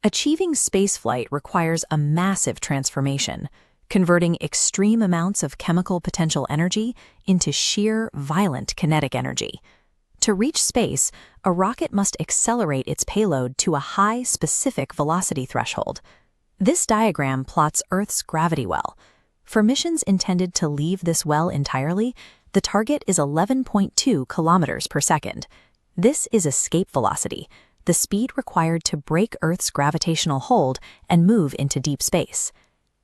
Achieving spaceflight requires a massive transformation, converting extreme amounts of chemical potential energy into sheer, violent kinetic energy. To reach space, a rocket must accelerate its payload to a high specific velocity threshold. This diagram plots Earth's gravity well. For missions intended to leave this well entirely, the target is 11.2 kilometers per second. This is escape velocity, the speed required to break Earth's gravitational hold and move into deep space.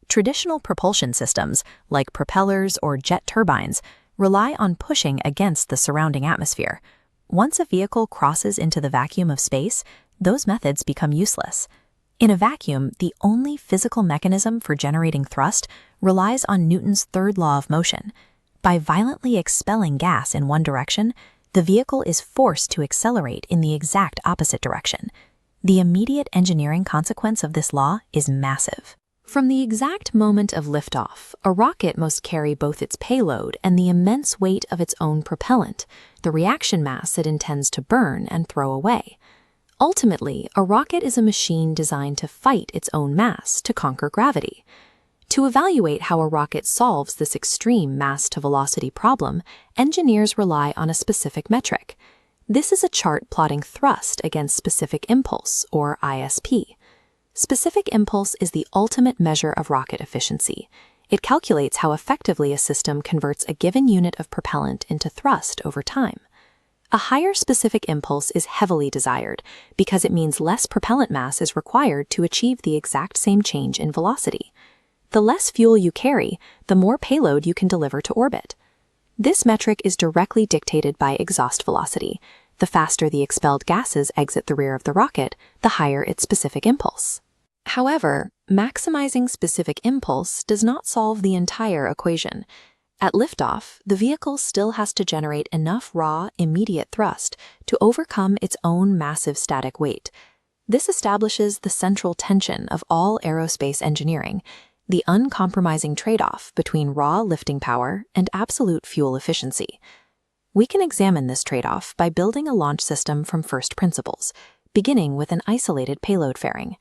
Traditional propulsion systems, like propellers or jet turbines, rely on pushing against the surrounding atmosphere. Once a vehicle crosses into the vacuum of space, those methods become useless. In a vacuum, the only physical mechanism for generating thrust relies on Newton's third law of motion. By violently expelling gas in one direction, the vehicle is forced to accelerate in the exact opposite direction. The immediate engineering consequence of this law is massive. From the exact moment of liftoff, a rocket must carry both its payload and the immense weight of its own propellant, the reaction mass it intends to burn and throw away. Ultimately, a rocket is a machine designed to fight its own mass to conquer gravity. To evaluate how a rocket solves this extreme mass-to-velocity problem, engineers rely on a specific metric. This is a chart plotting thrust against specific impulse, or ISP. Specific impulse is the ultimate measure of rocket efficiency. It calculates how effectively a system converts a given unit of propellant into thrust over time. A higher specific impulse is heavily desired because it means less propellant mass is required to achieve the exact same change in velocity. The less fuel you carry, the more payload you can deliver to orbit. This metric is directly dictated by exhaust velocity. The faster the expelled gases exit the rear of the rocket, the higher its specific impulse. However, maximizing specific impulse does not solve the entire equation. At liftoff, the vehicle still has to generate enough raw, immediate thrust to overcome its own massive static weight. This establishes the central tension of all aerospace engineering, the uncompromising trade-off between raw lifting power and absolute fuel efficiency. We can examine this trade-off by building a launch system from first principles, beginning with an isolated payload fairing.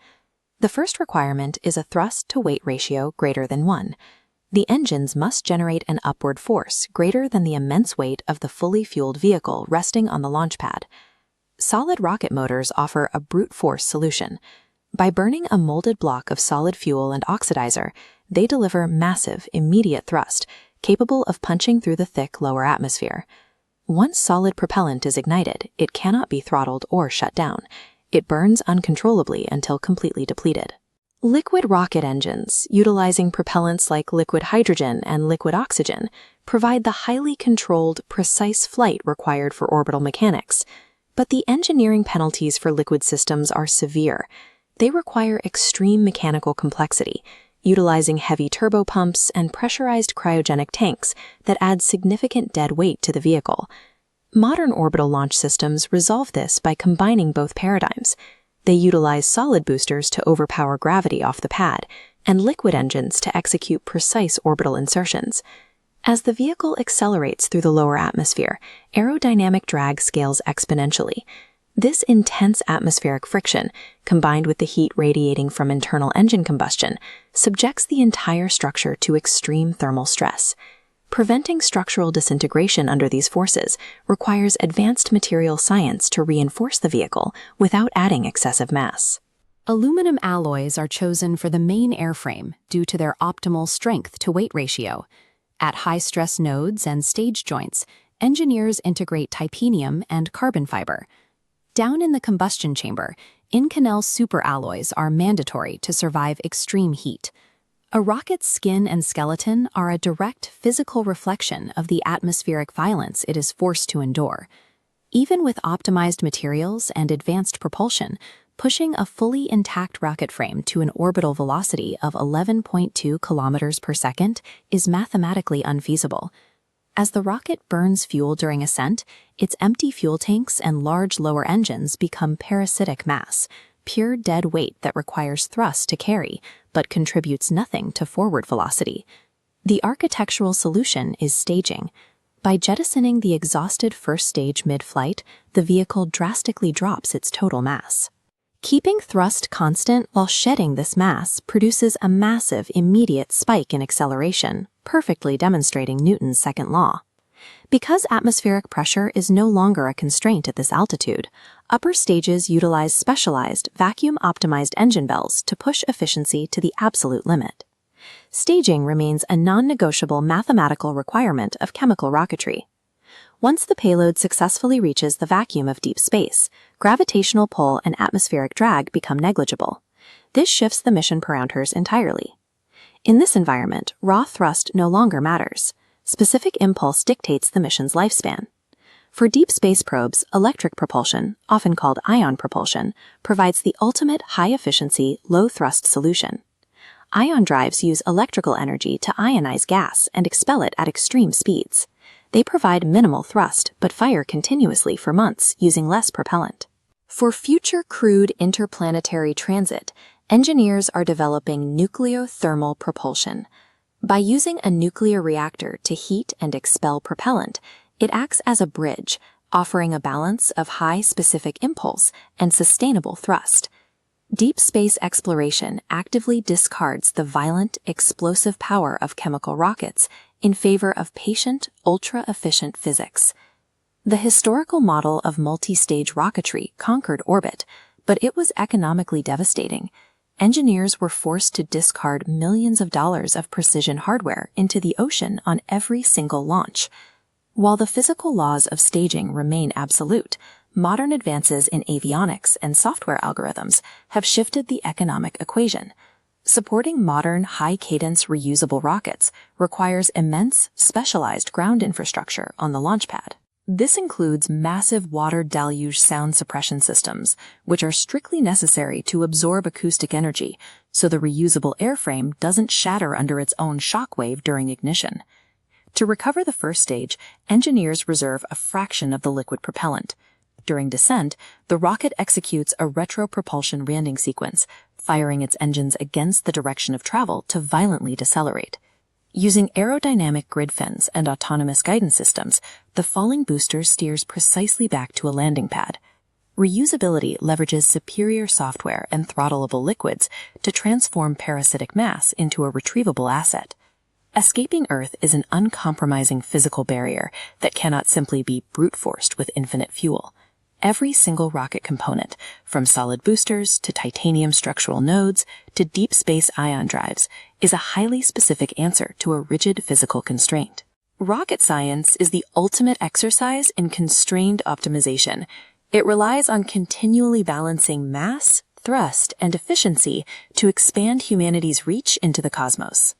The first requirement is a thrust-to-weight ratio greater than 1. The engines must generate an upward force greater than the immense weight of the fully fueled vehicle resting on the launch pad. Solid rocket motors offer a brute force solution. By burning a molded block of solid fuel and oxidizer, they deliver massive, immediate thrust, capable of punching through the thick lower atmosphere. Once solid propellant is ignited, it cannot be throttled or shut down. It burns uncontrollably until completely depleted. Liquid rocket engines, utilizing propellants like liquid hydrogen and liquid oxygen, provide the highly controlled, precise flight required for orbital mechanics. But the engineering penalties for liquid systems are severe. They require extreme mechanical complexity, utilizing heavy turbopumps and pressurized cryogenic tanks that add significant dead weight to the vehicle. Modern orbital launch systems resolve this by combining both paradigms. They utilize solid boosters to overpower gravity off the pad, and liquid engines to execute precise orbital insertions. As the vehicle accelerates through the lower atmosphere, aerodynamic drag scales exponentially. This intense atmospheric friction, combined with the heat radiating from internal engine combustion, subjects the entire structure to extreme thermal stress. Preventing structural disintegration under these forces requires advanced material science to reinforce the vehicle without adding excessive mass. Aluminum alloys are chosen for the main airframe due to their optimal strength-to-weight ratio. At high-stress nodes and stage joints, engineers integrate titanium and carbon fiber. Down in the combustion chamber, Inconel superalloys are mandatory to survive extreme heat. A rocket's skin and skeleton are a direct physical reflection of the atmospheric violence it is forced to endure. Even with optimized materials and advanced propulsion, pushing a fully intact rocket frame to an orbital velocity of 11.2 kilometers per second is mathematically unfeasible. As the rocket burns fuel during ascent, its empty fuel tanks and large lower engines become parasitic mass, pure dead weight that requires thrust to carry, but contributes nothing to forward velocity. The architectural solution is staging. By jettisoning the exhausted first stage mid-flight, the vehicle drastically drops its total mass. Keeping thrust constant while shedding this mass produces a massive immediate spike in acceleration, perfectly demonstrating Newton's second law. Because atmospheric pressure is no longer a constraint at this altitude, upper stages utilize specialized, vacuum-optimized engine bells to push efficiency to the absolute limit. Staging remains a non-negotiable mathematical requirement of chemical rocketry. Once the payload successfully reaches the vacuum of deep space, gravitational pull and atmospheric drag become negligible. This shifts the mission parameters entirely. In this environment, raw thrust no longer matters. Specific impulse dictates the mission's lifespan. For deep space probes, electric propulsion, often called ion propulsion, provides the ultimate high-efficiency, low-thrust solution. Ion drives use electrical energy to ionize gas and expel it at extreme speeds. They provide minimal thrust but fire continuously for months using less propellant. For future crewed interplanetary transit, engineers are developing nucleothermal propulsion. By using a nuclear reactor to heat and expel propellant, it acts as a bridge, offering a balance of high specific impulse and sustainable thrust. Deep space exploration actively discards the violent, explosive power of chemical rockets in favor of patient, ultra-efficient physics. The historical model of multi-stage rocketry conquered orbit, but it was economically devastating. Engineers were forced to discard millions of dollars of precision hardware into the ocean on every single launch. While the physical laws of staging remain absolute, modern advances in avionics and software algorithms have shifted the economic equation. Supporting modern, high-cadence reusable rockets requires immense, specialized ground infrastructure on the launch pad. This includes massive water deluge sound suppression systems, which are strictly necessary to absorb acoustic energy so the reusable airframe doesn't shatter under its own shockwave during ignition. To recover the first stage, engineers reserve a fraction of the liquid propellant. During descent, the rocket executes a retropropulsion landing sequence, firing its engines against the direction of travel to violently decelerate. Using aerodynamic grid fins and autonomous guidance systems, the falling booster steers precisely back to a landing pad. Reusability leverages superior software and throttleable liquids to transform parasitic mass into a retrievable asset. Escaping Earth is an uncompromising physical barrier that cannot simply be brute-forced with infinite fuel. Every single rocket component, from solid boosters to titanium structural nodes to deep space ion drives, is a highly specific answer to a rigid physical constraint. Rocket science is the ultimate exercise in constrained optimization. It relies on continually balancing mass, thrust, and efficiency to expand humanity's reach into the cosmos.